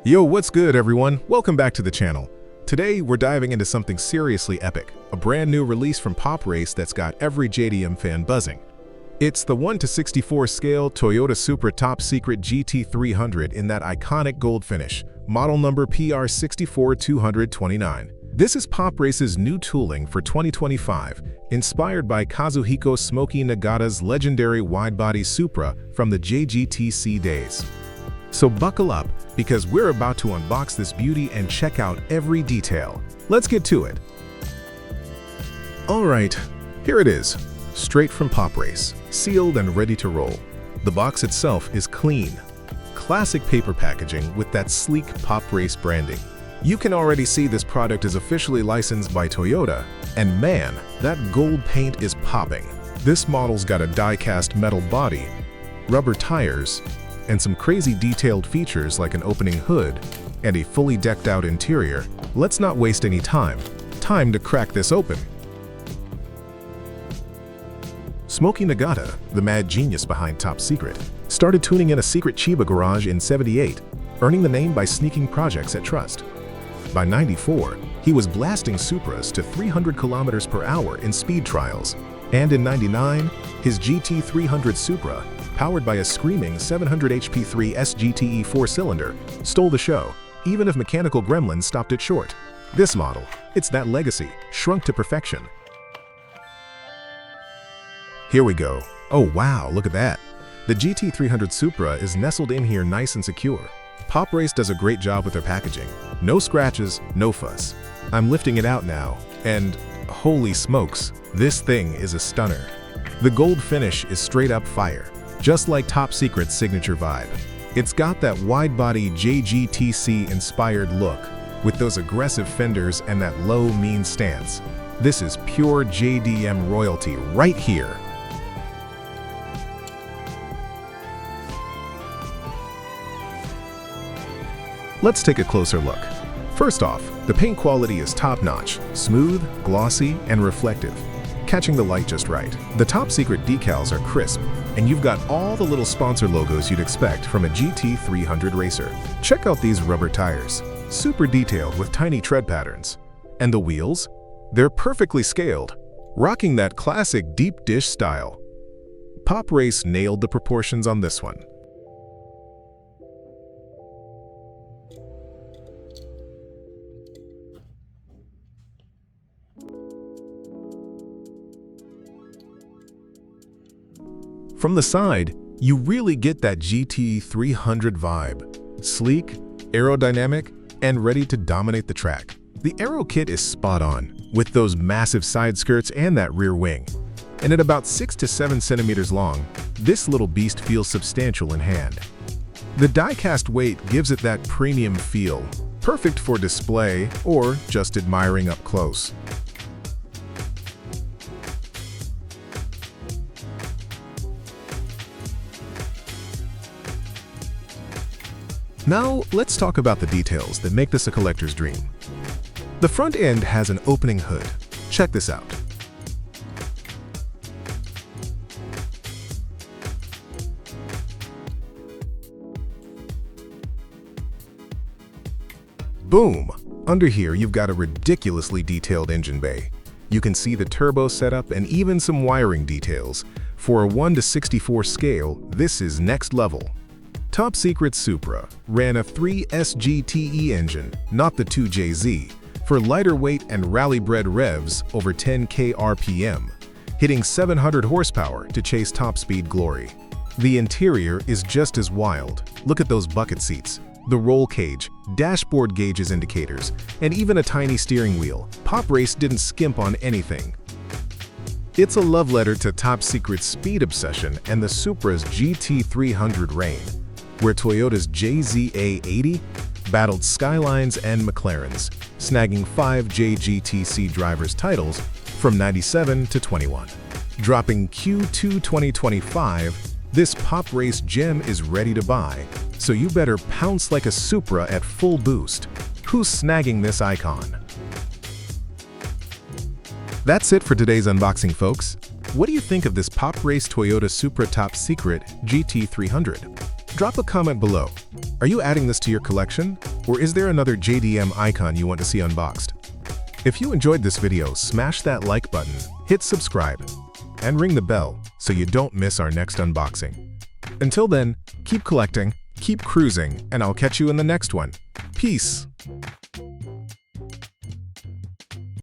Yo, what's good everyone? Welcome back to the channel. Today we're diving into something seriously epic, a brand new release from Pop Race that's got every JDM fan buzzing. It's the 1:64 scale Toyota Supra Top Secret GT300 in that iconic gold finish, model number PR64-229. This is Pop Race's new tooling for 2025, inspired by Kazuhiko Smokey Nagata's legendary wide-body Supra from the JGTC days. So buckle up, because we're about to unbox this beauty and check out every detail. Let's get to it. Alright, here it is, straight from Pop Race, sealed and ready to roll. The box itself is clean, classic paper packaging with that sleek Pop Race branding. You can already see this product is officially licensed by Toyota, and man, that gold paint is popping. This model's got a die-cast metal body, rubber tires, and some crazy detailed features like an opening hood and a fully decked out interior. Let's not waste any time. Time to crack this open. Smokey Nagata, the mad genius behind Top Secret, started tuning in a secret Chiba garage in '78, earning the name by sneaking projects at trust. By '94, he was blasting Supras to 300 kilometers per hour in speed trials, and in '99, his GT300 Supra, powered by a screaming 700 HP 3 SGTE 4-cylinder, stole the show, even if mechanical gremlins stopped it short. This model, it's that legacy, shrunk to perfection. Here we go. Oh wow, look at that. The GT300 Supra is nestled in here nice and secure. Pop Race does a great job with their packaging. No scratches, no fuss. I'm lifting it out now, and holy smokes, this thing is a stunner. The gold finish is straight up fire. Just like Top Secret's signature vibe. It's got that wide-body JGTC-inspired look, with those aggressive fenders and that low, mean stance. This is pure JDM royalty right here. Let's take a closer look. First off, the paint quality is top-notch, smooth, glossy, and reflective, catching the light just right. The Top Secret decals are crisp, and you've got all the little sponsor logos you'd expect from a GT300 racer. Check out these rubber tires, super detailed with tiny tread patterns. And the wheels? They're perfectly scaled, rocking that classic deep dish style. Pop Race nailed the proportions on this one. From the side, you really get that GT300 vibe. Sleek, aerodynamic, and ready to dominate the track. The aero kit is spot on, with those massive side skirts and that rear wing. And at about 6 to 7 centimeters long, this little beast feels substantial in hand. The die-cast weight gives it that premium feel, perfect for display or just admiring up close. Now, let's talk about the details that make this a collector's dream. The front end has an opening hood. Check this out. Boom! Under here, you've got a ridiculously detailed engine bay. You can see the turbo setup and even some wiring details. For a 1:64 scale, this is next level. Top Secret Supra ran a 3 SGTE engine, not the 2JZ, for lighter weight and rally-bred revs over 10k RPM, hitting 700 horsepower to chase top speed glory. The interior is just as wild. Look at those bucket seats, the roll cage, dashboard gauges indicators, and even a tiny steering wheel. Pop Race didn't skimp on anything. It's a love letter to Top Secret's speed obsession and the Supra's GT300 reign, where Toyota's A80 battled Skylines and McLarens, snagging 5 JGTC drivers' titles from '97 to '21. Dropping Q2 2025, this Pop Race gem is ready to buy, so you better pounce like a Supra at full boost. Who's snagging this icon? That's it for today's unboxing, folks. What do you think of this Pop Race Toyota Supra Top Secret GT300? Drop a comment below. Are you adding this to your collection? Or is there another JDM icon you want to see unboxed? If you enjoyed this video, smash that like button, hit subscribe, and ring the bell so you don't miss our next unboxing. Until then, keep collecting, keep cruising, and I'll catch you in the next one. Peace!